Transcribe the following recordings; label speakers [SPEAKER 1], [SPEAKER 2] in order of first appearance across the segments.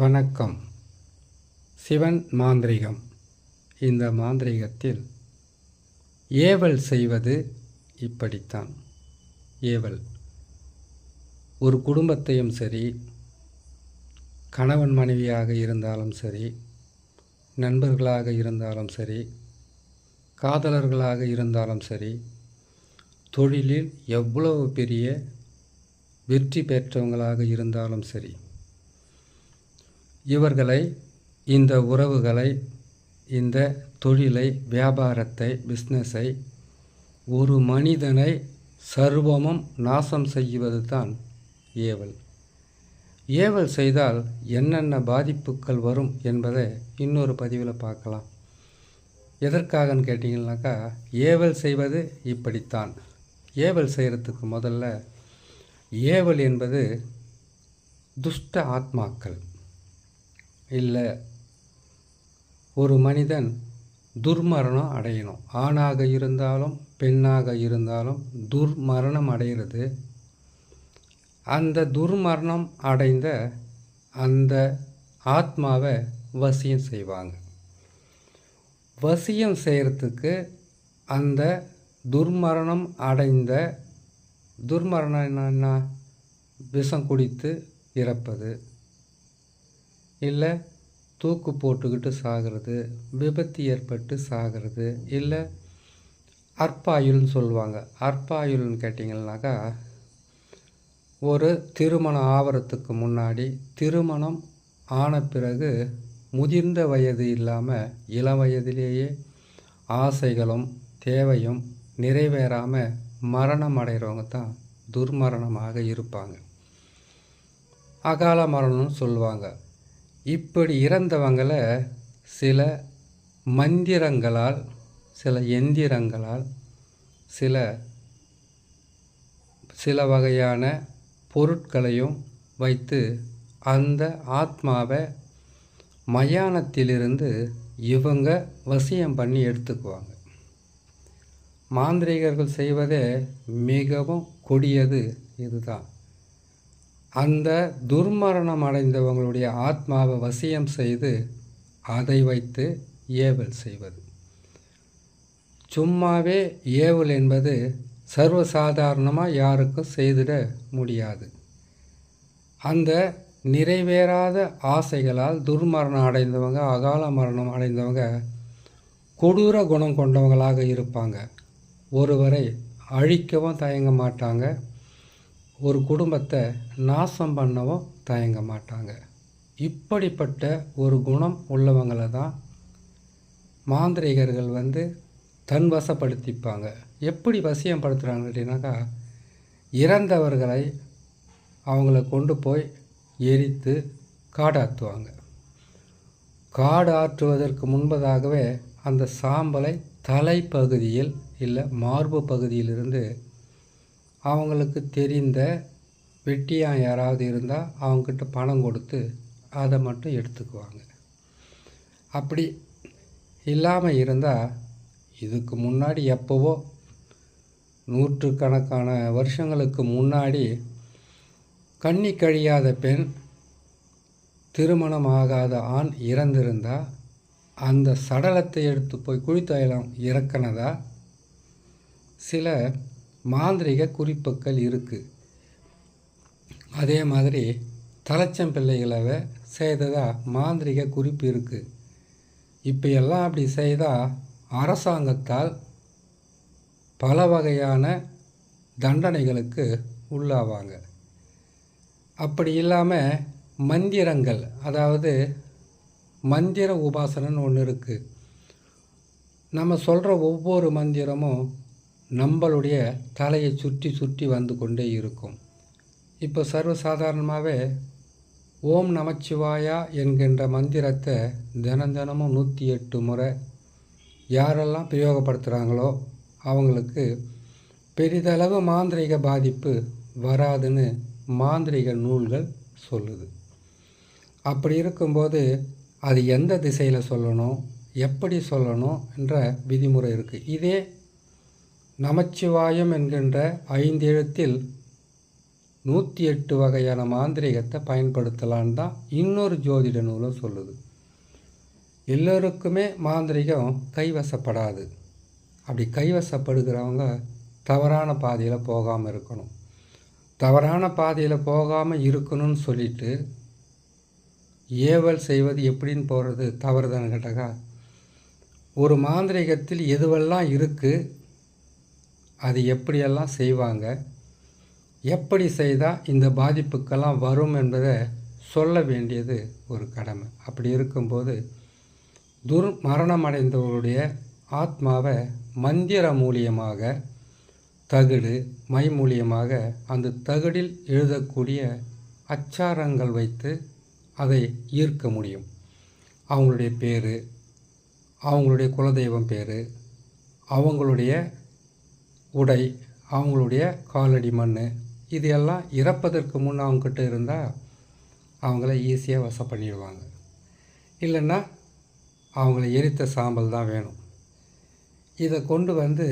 [SPEAKER 1] வணக்கம். சிவன் மாந்திரிகம். இந்த மாந்திரிகத்தில் ஏவல் செய்வது இப்படித்தான். ஏவல் ஒரு குடும்பத்தையும் சரி, கணவன் மனைவியாக இருந்தாலும் சரி, நண்பர்களாக இருந்தாலும் சரி, காதலர்களாக இருந்தாலும் சரி, தொழிலில் எவ்வளவு பெரிய வெற்றி பெற்றவங்களாக இருந்தாலும் சரி, இவர்களை, இந்த உறவுகளை, இந்த தொழிலை, வியாபாரத்தை, பிஸ்னஸை, ஒரு மனிதனை சர்வமும் நாசம் செய்வது தான் ஏவல். ஏவல் செய்தால் என்னென்ன பாதிப்புகள் வரும் என்பதை இன்னொரு பதிவில் பார்க்கலாம். எதற்காகன்னு கேட்டிங்கன்னாக்கா, ஏவல் செய்வது இப்படித்தான். ஏவல் செய்கிறதுக்கு முதல்ல, ஏவல் என்பது துஷ்ட ஆத்மாக்கள் இல்லை, ஒரு மனிதன் துர்மரணம் அடையணும். ஆணாக இருந்தாலும் பெண்ணாக இருந்தாலும் துர்மரணம் அடைகிறது. அந்த துர்மரணம் அடைந்த அந்த ஆத்மாவை வசியம் செய்வாங்க. வசியம் செய்கிறதுக்கு அந்த துர்மரணம் அடைந்த, துர்மரணம் என்னன்னா விஷம் குடித்து இறப்பது, இல்லை தூக்கு போட்டுக்கிட்டு சாகிறது, விபத்து ஏற்பட்டு சாகிறது, இல்லை அற்பாயுள்னு சொல்லுவாங்க. அற்பாயுள்னு கேட்டிங்கன்னாக்கா, ஒரு திருமணம் ஆவறதுக்கு முன்னாடி, திருமணம் ஆன பிறகு முதிர்ந்த வயது இல்லாமல் இளம் வயதிலேயே ஆசைகளும் தேவையும் நிறைவேறாமல் மரணம் அடைகிறவங்க தான் துர்மரணமாக இருப்பாங்க. அகால மரணம்னு சொல்லுவாங்க. இப்படி இறந்தவங்களை சில மந்திரங்களால், சில எந்திரங்களால், சில வகையான பொருட்களையும் வைத்து அந்த ஆத்மாவை மயானத்திலிருந்து இவங்க வசியம் பண்ணி எடுத்துக்குவாங்க. மாந்திரிகர்கள் செய்வதே மிகவும் கொடியது இதுதான். அந்த துர்மரணம் அடைந்தவங்களுடைய ஆத்மாவை வசியம் செய்து அதை வைத்து ஏவல் செய்வது. சும்மாவே ஏவல் என்பது சர்வசாதாரணமாக யாருக்கும் செய்திட முடியாது. அந்த நிறைவேறாத ஆசைகளால் துர்மரணம் அடைந்தவங்க, அகால மரணம் அடைந்தவங்க கொடூர குணம் கொண்டவங்களாக இருப்பாங்க. ஒருவரை அழிக்கவும் தயங்க மாட்டாங்க, ஒரு குடும்பத்தை நாசம் பண்ணவும் தயங்க மாட்டாங்க. இப்படிப்பட்ட ஒரு குணம் உள்ளவங்களை தான் மாந்திரிகர்கள் தன் வசப்படுத்திப்பாங்க. எப்படி வசியம் படுத்துகிறாங்க அப்படின்னாக்கா, இறந்தவர்களை அவங்கள கொண்டு போய் எரித்து காடாற்றுவாங்க. காடு ஆற்றுவதற்கு முன்பதாகவே அந்த சாம்பலை தலைப்பகுதியில் இல்லை மார்பு பகுதியிலிருந்து அவங்களுக்கு தெரிந்த வெட்டியான் யாராவது இருந்தால் அவங்கக்கிட்ட பணம் கொடுத்து அதை மட்டும் எடுத்துக்குவாங்க. அப்படி இல்லாமல் இருந்தால், இதுக்கு முன்னாடி எப்போவோ நூற்றுக்கணக்கான வருஷங்களுக்கு முன்னாடி கன்னி கழியாத பெண், திருமணம் ஆகாத ஆண் இறந்திருந்தால் அந்த சடலத்தை எடுத்து போய் குழித்தயலம் இறக்கினதா சில மாந்திரிக குறிப்புகள் இருக்குது. அதே மாதிரி தலைச்சம்பிள்ளைகளை செய்ததாக மாந்திரிக குறிப்பு இருக்குது. இப்போ எல்லாம் அப்படி செய்தால் அரசாங்கத்தால் பல வகையான தண்டனைகளுக்கு உள்ளாவாங்க. அப்படி இல்லாமல் மந்திரங்கள், அதாவது மந்திர உபாசனைன்னு ஒன்று இருக்குது. நம்ம சொல்கிற ஒவ்வொரு மந்திரமும் நம்மளுடைய தலையை சுற்றி சுற்றி வந்து கொண்டே இருக்கும். இப்போ சர்வசாதாரணமாகவே ஓம் நமச்சிவாயா என்கின்ற மந்திரத்தை தினமும் 108 முறை யாரெல்லாம் பிரயோகப்படுத்துகிறாங்களோ அவங்களுக்கு பெரிதளவு மாந்திரிக பாதிப்பு வராதுன்னு மாந்திரிக நூல்கள் சொல்லுது. அப்படி இருக்கும்போது அது எந்த திசையில் சொல்லணும், எப்படி சொல்லணும் என்ற விதிமுறை இருக்குது. இதே நமச்சிவாயம் என்கின்ற 5 எழுத்தில் 108 வகையான மாந்திரீகத்தை பயன்படுத்தலான்னு தான் இன்னொரு ஜோதிட நூலும் சொல்லுது. எல்லோருக்குமே மாந்திரீகம் கைவசப்படாது. அப்படி கைவசப்படுகிறவங்க தவறான பாதையில் போகாமல் இருக்கணும். தவறான பாதையில் போகாமல் இருக்கணும்னு சொல்லிட்டு ஏவல் செய்வது எப்படின்னு போகிறது தவறுதான்னு கேட்டாக்கா, ஒரு மாந்திரீகத்தில் எதுவெல்லாம் இருக்குது, அது எப்படியெல்லாம் செய்வாங்க, எப்படி செய்தால் இந்த பாதிப்புக்கெல்லாம் வரும் என்பதை சொல்ல வேண்டியது ஒரு கடமை. அப்படி இருக்கும்போது மரணம் அடைந்தவர்களுடைய ஆத்மாவை மந்திர மூலியமாக, தகடு மை மூலியமாக அந்த தகடில் எழுதக்கூடிய அச்சாரங்கள் வைத்து அதை ஈர்க்க முடியும். அவங்களுடைய பேர், அவங்களுடைய குலதெய்வம் பேர், அவங்களுடைய உடை, அவங்களுடைய காலடி மண், இது எல்லாம் இறப்பதற்கு முன் அவங்கக்கிட்ட இருந்தால் அவங்கள ஈஸியாக வசம் பண்ணிடுவாங்க. இல்லைன்னா அவங்கள எரித்த சாம்பல் தான் வேணும். இதை கொண்டு வந்து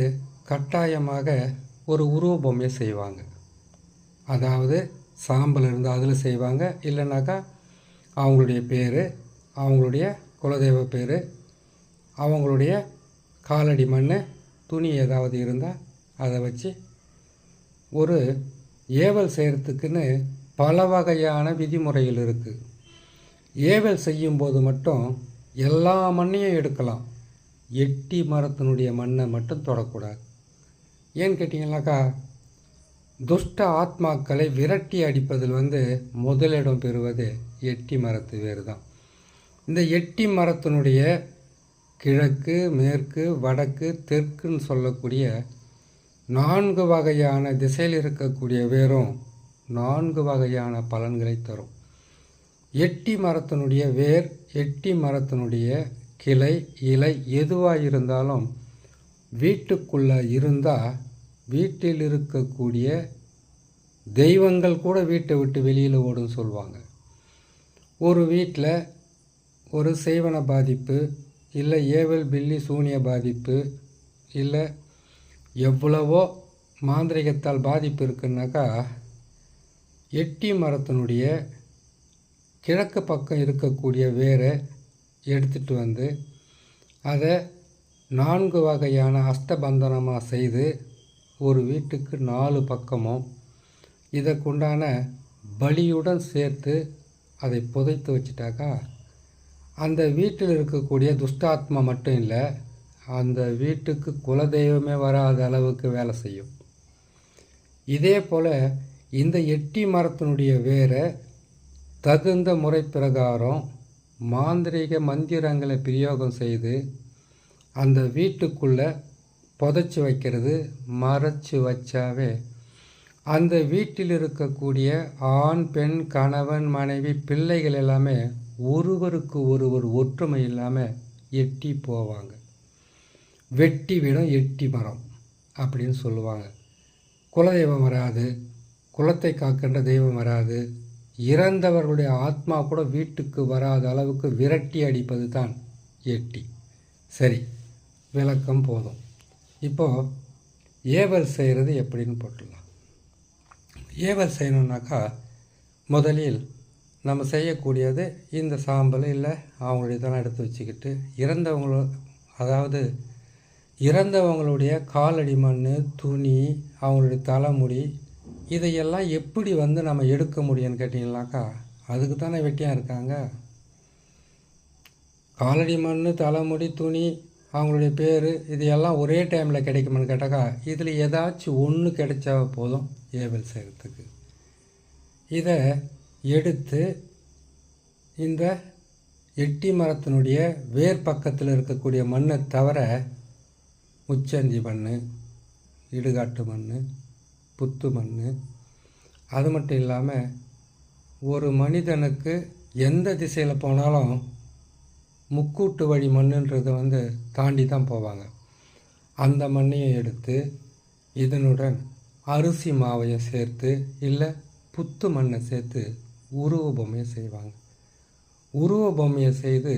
[SPEAKER 1] கட்டாயமாக ஒரு உருவ பொம்மையை செய்வாங்க. அதாவது சாம்பல் இருந்தால் அதில் செய்வாங்க. இல்லைனாக்கா அவங்களுடைய பேர், அவங்களுடைய குலதெய்வ பேர், அவங்களுடைய காலடி மண், துணி ஏதாவது இருந்தால் அதை வச்சு ஒரு ஏவல் செய்கிறதுக்குன்னு பல வகையான விதிமுறைகள் இருக்குது. ஏவல் செய்யும்போது மட்டும் எல்லா மண்ணையும் எடுக்கலாம், எட்டி மரத்தினுடைய மண்ணை மட்டும் தொடக்கூடாது. ஏன்னு கேட்டிங்கனாக்கா, துஷ்ட ஆத்மாக்களை விரட்டி அடிப்பதில் முதலிடம் பெறுவது எட்டி மரத்து வேறு தான். இந்த எட்டி மரத்தினுடைய கிழக்கு, மேற்கு, வடக்கு, தெற்குன்னு சொல்லக்கூடிய 4 வகையான திசையில் இருக்கக்கூடிய வேரும் 4 வகையான பலன்களை தரும். எட்டி மரத்தினுடைய வேர், எட்டி மரத்தினுடைய கிளை, இலை எதுவாக இருந்தாலும் வீட்டுக்குள்ளே இருந்தால் வீட்டில் இருக்கக்கூடிய தெய்வங்கள் கூட வீட்டை விட்டு வெளியில் ஓடுன்னு சொல்லுவாங்க. ஒரு வீட்டில் ஒரு செய்வன பாதிப்பு, இல்லை ஏவல் பில்லி சூனிய பாதிப்பு, இல்லை எவ்வளவோ மாந்திரிகத்தால் பாதிப்பு இருக்குன்னாக்கா, எட்டி மரத்தினுடைய கிழக்கு பக்கம் இருக்கக்கூடிய வேரை எடுத்துகிட்டு வந்து அதை 4 வகையான அஷ்டபந்தனமாக செய்து ஒரு வீட்டுக்கு 4 பக்கமும் இதற்குண்டான பலியுடன் சேர்த்து அதை புதைத்து வச்சிட்டாக்கா, அந்த வீட்டில் இருக்கக்கூடிய துஷ்டாத்மா மட்டும் இல்லை, அந்த வீட்டுக்கு குலதெய்வமே வராத அளவுக்கு வேலை செய்யும். இதே போல் இந்த எட்டி மரத்தினுடைய வேரை தகுந்த முறை பிரகாரம் மாந்திரீக மந்திரங்களை பிரயோகம் செய்து அந்த வீட்டுக்குள்ளே புதைச்சி வைக்கிறது. மறைச்சி வச்சாவே அந்த வீட்டில் இருக்கக்கூடிய ஆண், பெண், கணவன், மனைவி, பிள்ளைகள் எல்லாமே ஒருவருக்கு ஒருவர் ஒற்றுமை இல்லாமல் எட்டி போவாங்க. வெட்டி விடும் எட்டி மரம் அப்படின்னு சொல்லுவாங்க. குலதெய்வம் வராது, குலத்தை காக்கின்ற தெய்வம் வராது, இறந்தவர்களுடைய ஆத்மா கூட வீட்டுக்கு வராத அளவுக்கு விரட்டி அடிப்பது தான் எட்டி. சரி, விளக்கம் போதும். இப்போது ஏவல் செய்கிறது எப்படின்னு போட்டுடலாம். ஏவல் செய்யணுன்னாக்கா முதலில் நம்ம செய்யக்கூடியது இந்த சாம்பல் இல்லை அவங்களுடைய இதெல்லாம் எடுத்து வச்சுக்கிட்டு இறந்தவங்களுடைய காலடி மண், துணி, அவங்களுடைய தலைமுடி, இதையெல்லாம் எப்படி நம்ம எடுக்க முடியும்னு கேட்டிங்கனாக்கா, அதுக்கு தானே வெட்டியாக இருக்காங்க. காலடி மண், தலைமுடி, துணி, அவங்களுடைய பேர், இதையெல்லாம் ஒரே டைமில் கிடைக்குமான்னு கேட்டாக்கா, இதில் ஏதாச்சும் ஒன்று கிடைச்சா போதும் ஏவல் செய்கிறதுக்கு. இதை எடுத்து இந்த எட்டி மரத்தினுடைய வேர் பக்கத்தில் இருக்கக்கூடிய மண்ணை தவிர முச்சந்தி மண், இடுகாட்டு மண், புத்து மண், அது மட்டும் இல்லாமல் ஒரு மனிதனுக்கு எந்த திசையில் போனாலும் முக்கூட்டு வழி மண்ணுன்றதை தாண்டி தான் போவாங்க. அந்த மண்ணையும் எடுத்து இதனுடன் அரிசி மாவையும் சேர்த்து இல்லை புத்து மண்ணை சேர்த்து உருவ பொம்மையை செய்வாங்க. உருவ பொம்மையை செய்து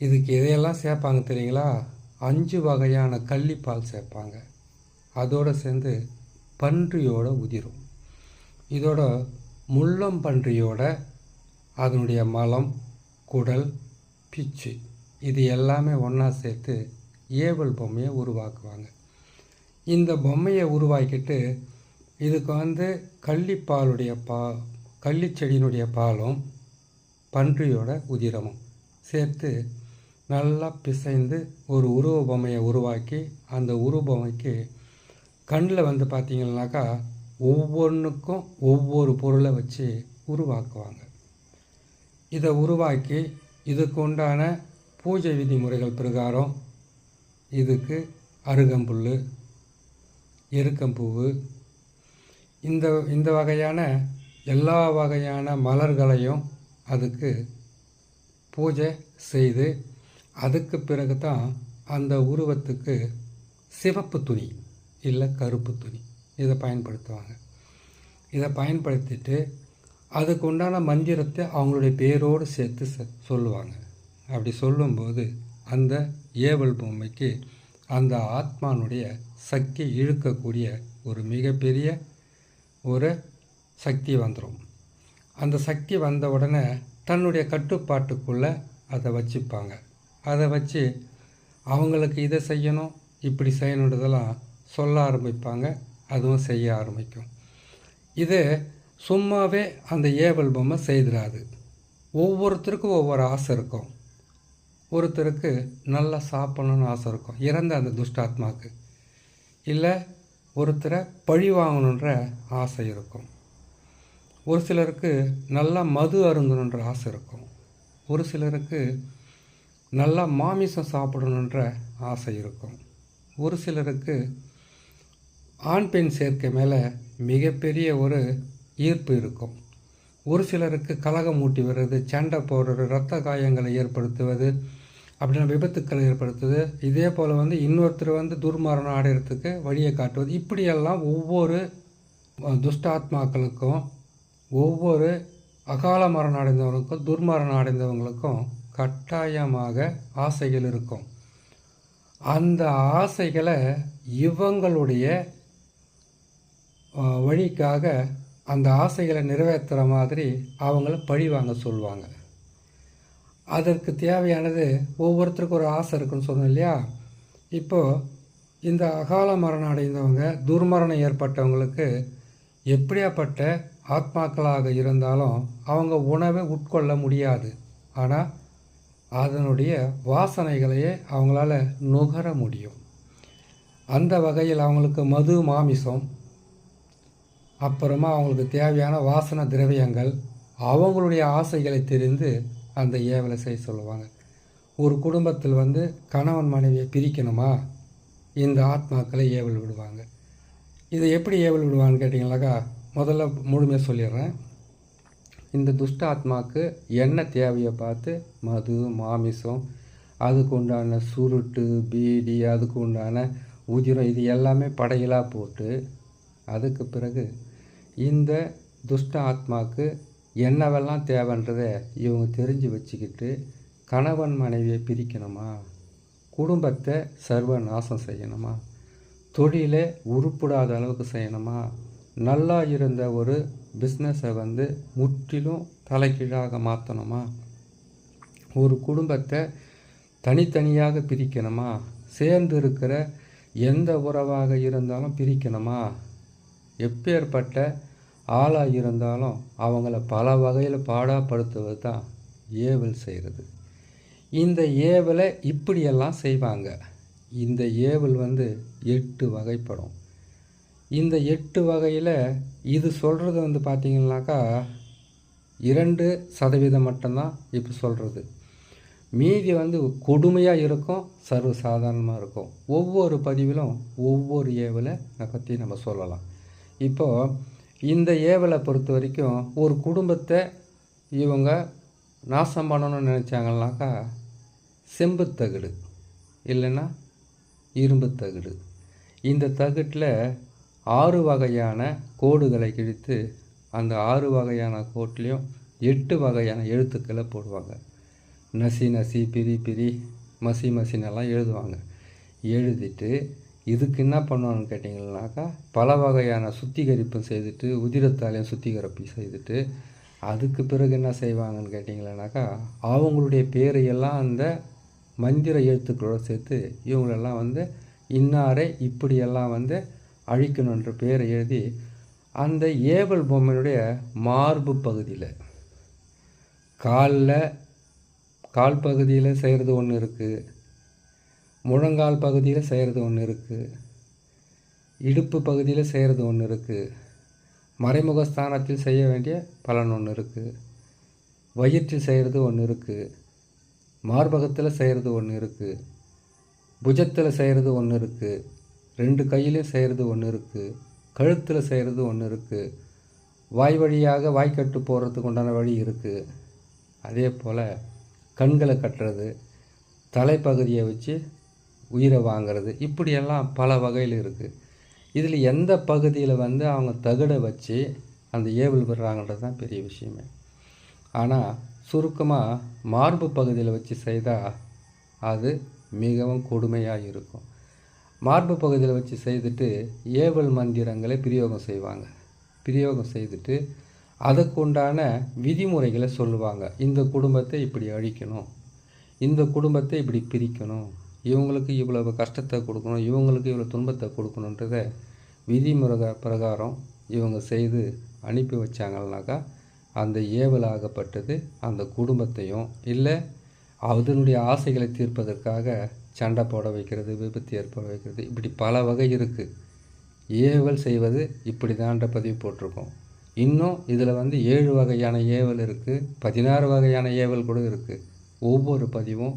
[SPEAKER 1] இதுக்கு எதையெல்லாம் சேர்ப்பாங்க தெரியுங்களா? 5 வகையான கள்ளிப்பால் சேர்ப்பாங்க. அதோடு சேர்ந்து பன்றியோட உதிரும். இதோட முள்ளம்பன்றியோட அதனுடைய மலம், குடல், பிச்சு இது எல்லாமே ஒன்றா சேர்த்து ஏவல் பொம்மையை உருவாக்குவாங்க. இந்த பொம்மையை உருவாக்கிட்டு இதுக்கு கள்ளிப்பாலுடைய கள்ளிச்செடியினுடைய பாலும் பன்றியோட உதிரமும் சேர்த்து நல்லா பிசைந்து ஒரு உருவ பொம்மையை உருவாக்கி அந்த உருவ பொம்மைக்கு கண்ணில் பார்த்திங்கன்னாக்கா ஒவ்வொன்றுக்கும் ஒவ்வொரு பொருளை வச்சு உருவாக்குவாங்க. இதை உருவாக்கி இதுக்கு உண்டான பூஜை விதிமுறைகள் பிரகாரம் இதுக்கு அருகம்புல், எருக்கம்பூவு, இந்த வகையான எல்லா வகையான மலர்களையும் அதுக்கு பூஜை செய்து அதுக்கு பிறகு தான் அந்த உருவத்துக்கு சிவப்பு துணி இல்லை கருப்பு துணி இதை பயன்படுத்துவாங்க. இதை பயன்படுத்திட்டு அதுக்கு உண்டான மந்திரத்தை அவங்களுடைய பேரோடு சேர்த்து சொல்லுவாங்க. அப்படி சொல்லும்போது அந்த ஏவல் பொம்மைக்கு அந்த ஆத்மானுடைய சக்தி இழுக்கக்கூடிய ஒரு மிகப்பெரிய ஒரு சக்தி வந்துடும். அந்த சக்தி வந்த உடனே தன்னுடைய கட்டுப்பாட்டுக்குள்ளே அதை வச்சுப்பாங்க. அதை வச்சு அவங்களுக்கு இதை செய்யணும் இப்படி செய்யணுன்றதெல்லாம் சொல்ல ஆரம்பிப்பாங்க. அதுவும் செய்ய ஆரம்பிக்கும். இது சும்மாவே அந்த ஏவல் பொம்மை செய்திடாது. ஒவ்வொருத்தருக்கும் ஒவ்வொரு ஆசை இருக்கும். ஒருத்தருக்கு நல்லா சாப்பிடணுன்னு ஆசை இருக்கும், இறந்த அந்த துஷ்டாத்மாவுக்கு. இல்லை ஒருத்தரை பழி வாங்கணுன்ற ஆசை இருக்கும். ஒரு சிலருக்கு நல்லா மது அருந்தணுன்ற ஆசை இருக்கும். ஒரு சிலருக்கு நல்லா மாமிசம் சாப்பிடணுன்ற ஆசை இருக்கும். ஒரு சிலருக்கு ஆண் பெண் சேர்க்கை மேலே மிகப்பெரிய ஒரு ஈர்ப்பு இருக்கும். ஒரு சிலருக்கு கலகம் மூட்டி வர்றது, சண்டை போடுறது, இரத்த காயங்களை ஏற்படுத்துவது, அப்படின்னா விபத்துக்களை ஏற்படுத்துவது, இதே போல் இன்னொருத்தர் துர்மரணம் அடைகிறதுக்கு வழியை காட்டுவது, இப்படியெல்லாம் ஒவ்வொரு துஷ்டாத்மாக்களுக்கும் ஒவ்வொரு அகால மரணம் அடைந்தவங்களுக்கும் துர்மரணம் அடைந்தவங்களுக்கும் கட்டாயமாக ஆசைகள் இருக்கும். அந்த ஆசைகளை இவங்களுடைய வழிக்காக அந்த ஆசைகளை நிறைவேற்றுற மாதிரி அவங்கள பழி வாங்க சொல்லுவாங்க. அதற்கு தேவையானது ஒவ்வொருத்தருக்கும் ஒரு ஆசை இருக்குன்னு சொன்னோம் இல்லையா. இப்போது இந்த அகால மரணம் அடைந்தவங்க, துர்மரணம் ஏற்பட்டவங்களுக்கு எப்படியாப்பட்ட ஆத்மாக்களாக இருந்தாலும் அவங்க உணவை உட்கொள்ள முடியாது. ஆனால் அதனுடைய வாசனைகளையே அவங்களால நுகர முடியும். அந்த வகையில் அவங்களுக்கு மது, மாமிசம், அப்புறமா அவங்களுக்கு தேவையான வாசன திரவியங்கள், அவங்களுடைய ஆசைகளை தெரிந்து அந்த ஏவலை செய்ய சொல்லுவாங்க. ஒரு குடும்பத்தில் கணவன் மனைவியை பிரிக்கணுமா, இந்த ஆத்மாக்களை ஏவல் விடுவாங்க. இதை எப்படி ஏவல் விடுவான்னு கேட்டிங்கனாக்கா, முதல்ல முழுமையாக சொல்லிடுறேன். இந்த துஷ்ட ஆத்மாவுக்கு என்ன தேவையை பார்த்து மது, மாமிசம், அதுக்கு உண்டான சுருட்டு, பீடி, அதுக்கு உண்டான உதிரம், இது எல்லாமே படையலாக போட்டு அதுக்கு பிறகு இந்த துஷ்ட ஆத்மாவுக்கு என்னவெல்லாம் தேவைன்றதை இவங்க தெரிஞ்சு வச்சுக்கிட்டு கணவன் மனைவியை பிரிக்கணுமா, குடும்பத்தை சர்வ நாசம் செய்யணுமா, தொழிலை உருப்படாத அளவுக்கு செய்யணுமா, நல்லா இருந்த ஒரு பிஸ்னஸை முற்றிலும் தலைகீழாக மாற்றணுமா, ஒரு குடும்பத்தை தனித்தனியாக பிரிக்கணுமா, சேர்ந்து இருக்கிற எந்த உறவாக இருந்தாலும் பிரிக்கணுமா, எப்பேற்பட்ட ஆளாக இருந்தாலும் அவங்கள பல வகையில் பாடாப்படுத்துவது தான் ஏவல் செய்கிறது. இந்த ஏவலை இப்படியெல்லாம் செய்வாங்க. இந்த ஏவல் 8 வகைப்படும். இந்த 8 வகையில் இது சொல்கிறது பார்த்திங்கனாக்கா 2% மட்டும்தான் இப்போ சொல்கிறது. மீதி கொடுமையாக இருக்கும், சர்வசாதாரணமாக இருக்கும். ஒவ்வொரு பதிவிலும் ஒவ்வொரு ஏவலை பற்றி நம்ம சொல்லலாம். இப்போது இந்த ஏவலை பொறுத்த வரைக்கும் ஒரு குடும்பத்தை இவங்க நாசம் பண்ணணும்னு நினச்சாங்கன்னாக்கா செம்பு தகடு இல்லைன்னா இரும்பு தகடு, இந்த தகட்டில் 6 வகையான கோடுகளை கிழித்து அந்த 6 வகையான கோட்லேயும் 8 வகையான எழுத்துக்களை போடுவாங்க. நசி நசி, பிரி பிரி, மசி மசினெல்லாம் எழுதுவாங்க. எழுதிட்டு இதுக்கு என்ன பண்ணுவாங்கன்னு கேட்டிங்கன்னாக்கா, பல வகையான சுத்திகரிப்பு செய்துட்டு, உதிரத்தாலையும் சுத்திகரிப்பு செய்துட்டு, அதுக்கு பிறகு என்ன செய்வாங்கன்னு கேட்டிங்கன்னாக்கா, அவங்களுடைய பேரையெல்லாம் அந்த மந்திர எழுத்துக்களோடு சேர்த்து இவங்களெல்லாம் வந்து இன்னாரை இப்படியெல்லாம் வந்து அழிக்கணுன்ற பேரை எழுதி அந்த ஏவல் பொம்மையினுடைய மார்பு பகுதியில், கால் பகுதியில் செய்கிறது ஒன்று இருக்குது, முழங்கால் பகுதியில் செய்கிறது ஒன்று இருக்குது, இடுப்பு பகுதியில் செய்கிறது ஒன்று இருக்குது, மறைமுகஸ்தானத்தில் செய்ய வேண்டிய பலன் ஒன்று இருக்குது, வயிற்றில் செய்கிறது ஒன்று இருக்குது, மார்பகத்தில் செய்கிறது ஒன்று இருக்குது, புஜத்தில் செய்கிறது ஒன்று இருக்குது, 2 கையிலையும் செய்கிறது ஒன்று இருக்குது, கழுத்தில் செய்கிறது ஒன்று இருக்குது, வாய் வழியாக வாய்க்கட்டு போடுறதுக்கு உண்டான வழி இருக்குது. அதே போல் கண்களை கட்டுறது, தலைப்பகுதியை வச்சு உயிரை வாங்கிறது, இப்படியெல்லாம் பல வகையில் இருக்குது. இதில் எந்த பகுதியில் வந்து அவங்க தகடை வச்சு அந்த ஏவல் விடுறாங்கன்றது தான் பெரிய விஷயமே. ஆனால் சுருக்கமாக மார்பு பகுதியில் வச்சு செய்தால் அது மிகவும் கொடுமையாக இருக்கும். மார்பு பகுதியில் வச்சு செய்துட்டு ஏவல் மந்திரங்களை பிரயோகம் செய்வாங்க. பிரயோகம் செய்துட்டு அதுக்கு உண்டான விதிமுறைகளை சொல்லுவாங்க. இந்த குடும்பத்தை இப்படி அழிக்கணும், இந்த குடும்பத்தை இப்படி பிரிக்கணும், இவங்களுக்கு இவ்வளவு கஷ்டத்தை கொடுக்கணும், இவங்களுக்கு இவ்வளோ துன்பத்தை கொடுக்கணுன்றத விதிமுறை பிரகாரம் இவங்க செய்து அனுப்பி வச்சாங்கன்னாக்கா, அந்த ஏவலாகப்பட்டது அந்த குடும்பத்தையும் இல்லை அதனுடைய ஆசைகளை தீர்ப்பதற்காக சண்டை போட வைக்கிறது, விபத்து ஏற்பட வைக்கிறது, இப்படி பல வகை இருக்குது. ஏவல் செய்வது இப்படி தான்ற பதிவு போட்டிருக்கோம். இன்னும் இதில் வந்து 7 வகையான ஏவல் இருக்குது, 16 வகையான ஏவல் கூட இருக்குது. ஒவ்வொரு பதிவும்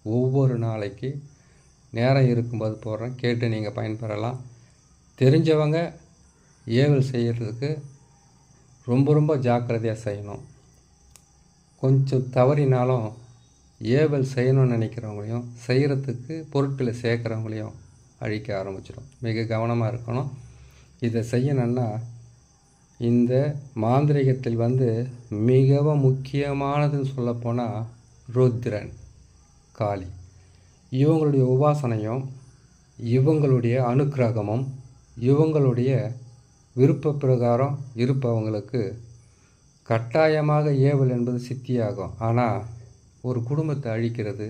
[SPEAKER 1] ஒவ்வொரு நாளைக்கு நேரம் இருக்கும்போது போடுறேன், கேட்டு நீங்கள் பயன்பெறலாம். தெரிஞ்சவங்க ஏவல் செய்கிறதுக்கு ரொம்ப ஜாக்கிரதையாக செய்யணும். கொஞ்சம் தவறினாலும் ஏவல் செய்யணும்னு நினைக்கிறவங்களையும் செய்கிறதுக்கு பொருட்களை சேர்க்குறவங்களையும் அழிக்க ஆரம்பிச்சிடும். மிக கவனமாக இருக்கணும். இதை செய்யணுன்னா இந்த மாந்திரிகத்தில் வந்து மிகவும் முக்கியமானதுன்னு சொல்லப்போனால் ருத்ரன், காளி, இவங்களுடைய உபாசனையும் இவங்களுடைய அனுக்கிரகமும் இவங்களுடைய விருப்ப பிரகாரம் இருப்பவங்களுக்கு கட்டாயமாக ஏவல் என்பது சித்தியாகும். ஆனால் ஒரு குடும்பத்தை அழிக்கிறது,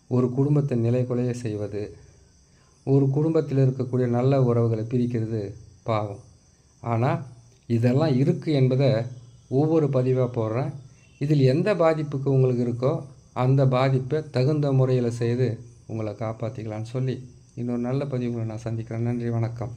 [SPEAKER 1] ஒரு குடும்பத்தை நிலைகுலைய செய்வது, ஒரு குடும்பத்தில் இருக்கக்கூடிய நல்ல உறவுகளை பிரிக்கிறது பாவம். ஆனால் இதெல்லாம் இருக்குது என்பதை ஒவ்வொரு பதிவாக போடுறேன். இதில் எந்த பாதிப்புக்கு உங்களுக்கு இருக்கோ அந்த பாதிப்பை தகுந்த முறையில் செய்து உங்களை காப்பாற்றிக்கலான்னு சொல்லி இன்னொரு நல்ல பதிவுகளை நான் சந்திக்கிறேன். நன்றி, வணக்கம்.